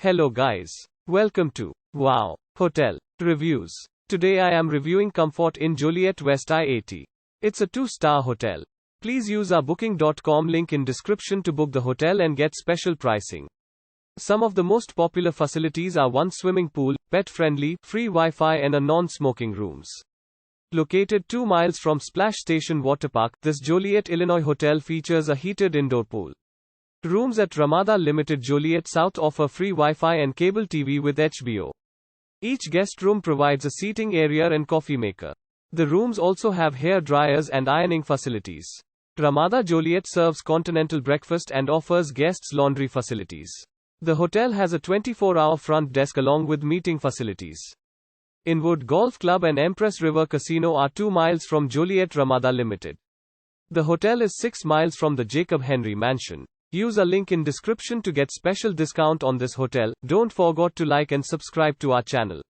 Hello guys. Welcome to Wow Hotel Reviews. Today I am reviewing Comfort Inn Joliet West I-80. It's a 2-star hotel. Please use our booking.com link in description to book the hotel and get special pricing. Some of the most popular facilities are one swimming pool, pet-friendly, free Wi-Fi and a non-smoking rooms. Located 2 miles from Splash Station Waterpark, this Joliet, Illinois hotel features a heated indoor pool. Rooms at Ramada Limited Joliet South offer free Wi-Fi and cable TV with HBO. Each guest room provides a seating area and coffee maker. The rooms also have hair dryers and ironing facilities. Ramada Joliet serves continental breakfast and offers guests laundry facilities. The hotel has a 24-hour front desk along with meeting facilities. Inwood Golf Club and Empress River Casino are 2 miles from Joliet Ramada Limited. The hotel is 6 miles from the Jacob Henry Mansion. Use a link in description to get special discount on this hotel. Don't forget to like and subscribe to our channel.